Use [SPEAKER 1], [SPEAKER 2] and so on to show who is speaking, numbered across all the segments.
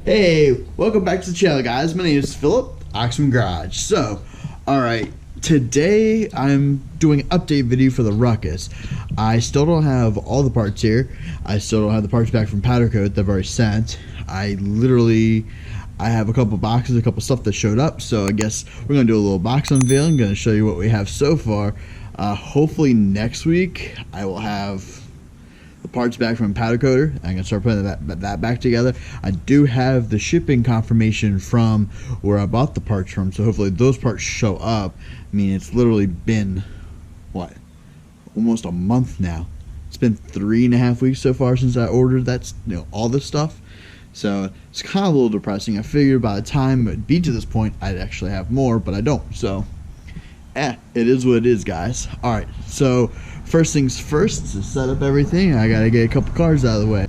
[SPEAKER 1] Hey, welcome back to the channel, guys. My name is Philip, OxmanGarage. So, alright, today I'm doing an update video for the Ruckus. I still don't have all the parts here. I still don't have the parts back from Powder Coat that I've already sent. I have a couple boxes, a couple stuff that showed up, so I guess we're going to do a little box unveiling. I'm going to show you what we have so far. Hopefully next week I will have the parts back from Powder Coater. I'm gonna start putting that back together. I do have the shipping confirmation from where I bought the parts from, so hopefully those parts show up. I mean, it's literally been what, almost a month now. It's been 3.5 weeks so far since I ordered that, all this stuff. So it's kind of a little depressing. I figured by the time it'd be to this point, I'd actually have more, but I don't. So, it is what it is, guys. All right, so first things first, to set up everything, I gotta get a couple cars out of the way.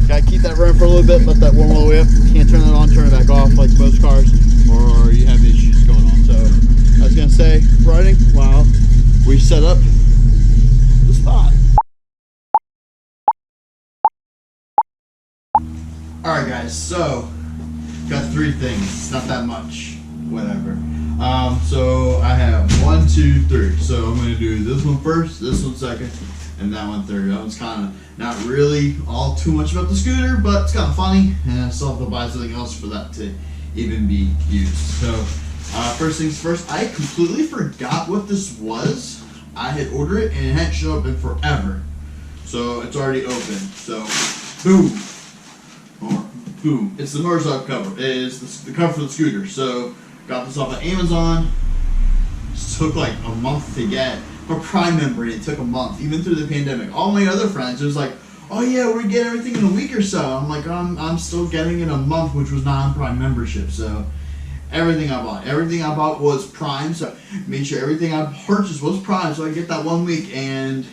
[SPEAKER 1] Gotta keep that running for a little bit, let that warm all the way up. Can't turn it on, turn it back off like most cars, or you have issues going on. So I was gonna say, running while we set up the spot. Alright guys, so got 3 things. It's not that much. Whatever. So I have 1, 2, 3. So I'm gonna do this one first, this one second, and that one third. That one's kind of not really all too much about the scooter, but it's kind of funny, and I still have to buy something else for that to even be used. So first things first, I completely forgot what this was. I had ordered it and it hadn't shown up in forever, so it's already open. So boom, or boom, it's the motorcycle cover. It is the cover for the scooter. So got this off of Amazon. It took like a month to get. For Prime member, it took a month, even through the pandemic. All my other friends, it was like, oh yeah, we get everything in a week or so. I'm like, I'm still getting it in a month, which was non-Prime membership. So everything I bought was Prime. So made sure everything I purchased was Prime, so I get that 1 week. And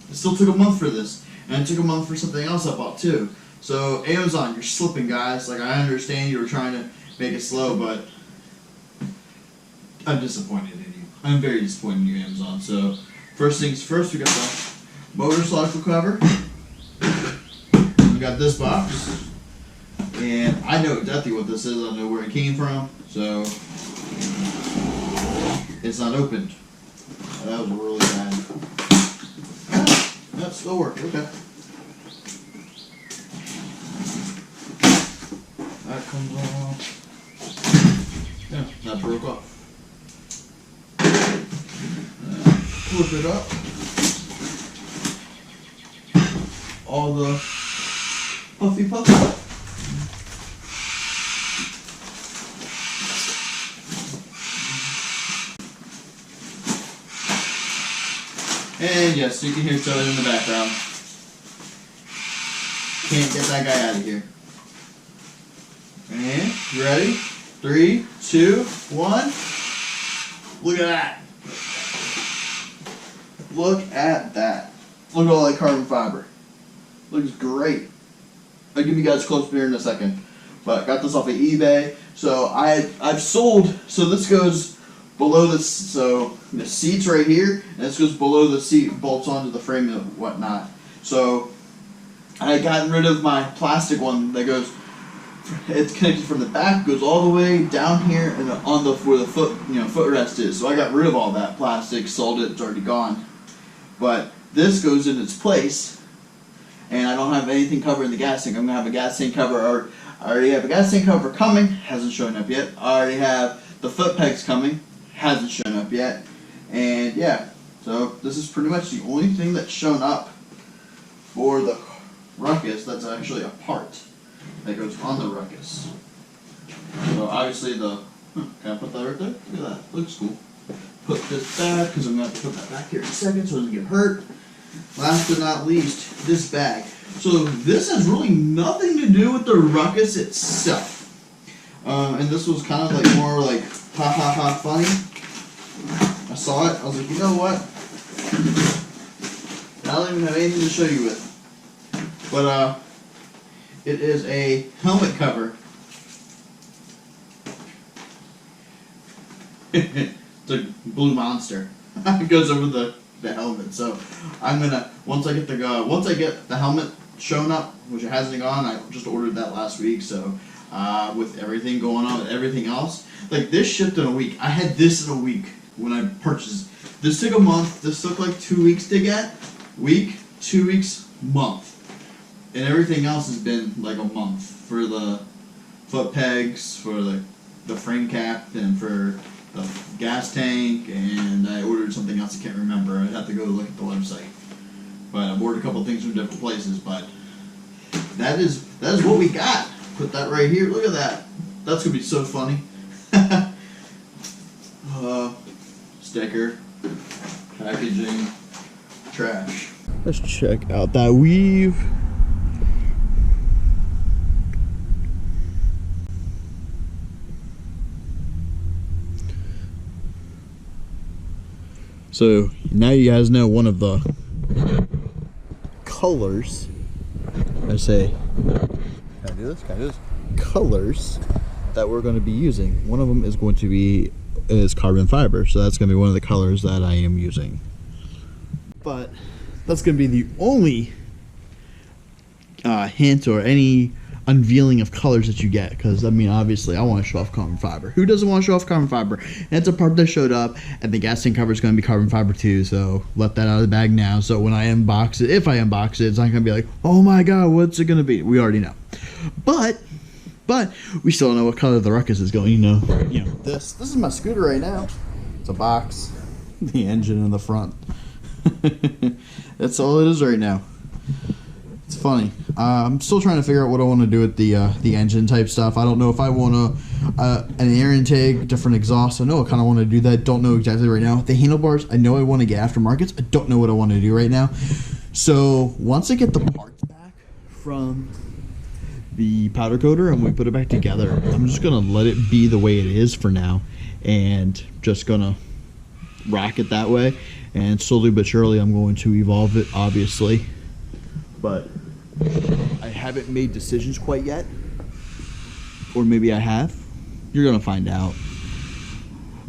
[SPEAKER 1] it still took a month for this, and it took a month for something else I bought too. So Amazon, you're slipping, guys. Like, I understand you were trying to make it slow, but I'm disappointed in you. I'm very disappointed in you, Amazon. So, first things first, we got the motorcycle cover. We got this box. And I know exactly what this is. I know where it came from. So, it's not opened. That was really bad. That still worked. Okay. That comes off. Yeah, that broke off. Flip it up. All the puffy puffy. And yes, you can hear each other in the background. Can't get that guy out of here. And you ready? 3, 2, 1. Look at that. Look at that. Look at all that carbon fiber. Looks great. I'll give you guys a close up here in a second. But I got this off of eBay. So I've sold, so this goes below this, so the seat's right here, and this goes below the seat, bolts onto the frame and whatnot. So I had gotten rid of my plastic one that goes, it's connected from the back, goes all the way down here and on the where the footrest is. So I got rid of all that plastic, sold it, it's already gone. But this goes in its place, and I don't have anything covering the gas tank. I'm gonna have a gas tank cover, or I already have a gas tank cover coming, hasn't shown up yet. I already have the foot pegs coming, hasn't shown up yet. And yeah, so this is pretty much the only thing that's shown up for the Ruckus that's actually a part that goes on the Ruckus. So obviously can I put that right there? Look at that, looks cool. Put this back, because I'm going to have to put that back here in a second so it doesn't get hurt. Last but not least, this bag. So this has really nothing to do with the Ruckus itself. And this was kind of like more like ha ha ha funny. I saw it, I was like, you know what? I don't even have anything to show you with. But it is a helmet cover. It's a blue monster. It goes over the helmet. So I'm gonna once I get the helmet shown up, which it hasn't gone. I just ordered that last week. So with everything going on, with everything else, like this shipped in a week. I had this in a week when I purchased. This took a month. This took like 2 weeks to get. Week, 2 weeks, month, and everything else has been like a month for the foot pegs, for the frame cap, and for the gas tank, and I ordered something else I can't remember. I'd have to go look at the website. But I've ordered a couple things from different places, but that is what we got. Put that right here. Look at that. That's gonna be so funny. Sticker, packaging, trash. Let's check out that weave. So now you guys know one of the colors. I say, can I do this? Can I do this? Colors that we're going to be using. One of them is going to be carbon fiber, so that's going to be one of the colors that I am using. But that's going to be the only hint or any unveiling of colors that you get, because I mean, obviously I want to show off carbon fiber. Who doesn't want to show off carbon fiber? And it's a part that showed up, and the gas tank cover is going to be carbon fiber too, so let that out of the bag now. So when I unbox it, if I unbox it, it's not going to be like, oh my god, what's it going to be? We already know. But we still don't know what color the Ruckus is going. You know, this is my scooter right now. It's a box, the engine in the front. That's all it is right now. It's funny. I'm still trying to figure out what I want to do with the engine type stuff. I don't know if I want an air intake, different exhaust. I know I kind of want to do that. Don't know exactly right now. The handlebars, I know I want to get aftermarkets. I don't know what I want to do right now. So once I get the parts back from the powder coater and we put it back together, I'm just gonna let it be the way it is for now, and just gonna rock it that way. And slowly but surely, I'm going to evolve it, obviously. But I haven't made decisions quite yet. Or maybe I have. You're going to find out.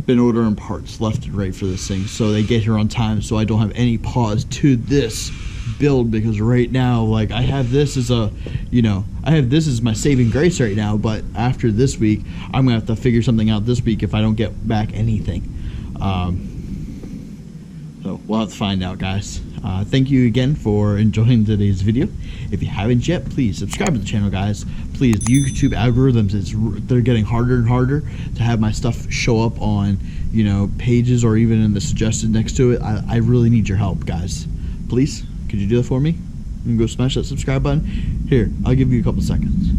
[SPEAKER 1] Been ordering parts left and right for this thing, so they get here on time, so I don't have any pause to this build, because right now, like, I have this as a, I have this as my saving grace right now, but after this week, I'm going to have to figure something out this week if I don't get back anything. So we'll have to find out, guys. Thank you again for enjoying today's video. If you haven't yet, please subscribe to the channel, guys. Please, the YouTube algorithms, they're getting harder and harder to have my stuff show up on, pages or even in the suggested next to it. I really need your help, guys. Please, could you do that for me? You can go smash that subscribe button. Here, I'll give you a couple seconds.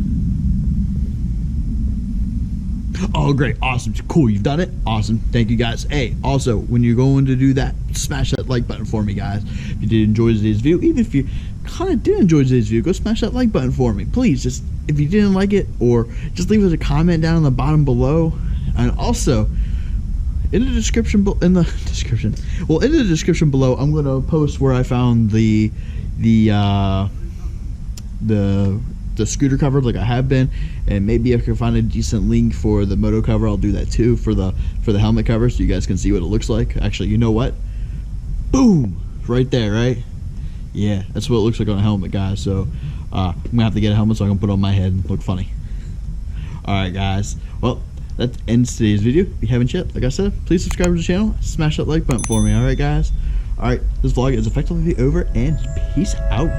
[SPEAKER 1] Oh, great. Awesome. Cool. You've done it. Awesome. Thank you, guys. Hey, also, when you're going to do that, smash that like button for me, guys. If you did enjoy today's video, even if you kind of did enjoy today's video, go smash that like button for me. Please, just if you didn't like it, or just leave us a comment down in the bottom below. And also, in the description below, I'm going to post where I found the scooter cover, like I have been, and maybe if I can find a decent link for the moto cover, I'll do that too, for the helmet cover, so you guys can see what it looks like. Actually, you know what? Boom! Right there, right? Yeah, that's what it looks like on a helmet, guys. So I'm gonna have to get a helmet so I can put it on my head and look funny. Alright, guys. Well, that ends today's video. If you haven't yet, like I said, please subscribe to the channel, smash that like button for me. Alright, guys. Alright, this vlog is effectively over, and peace out.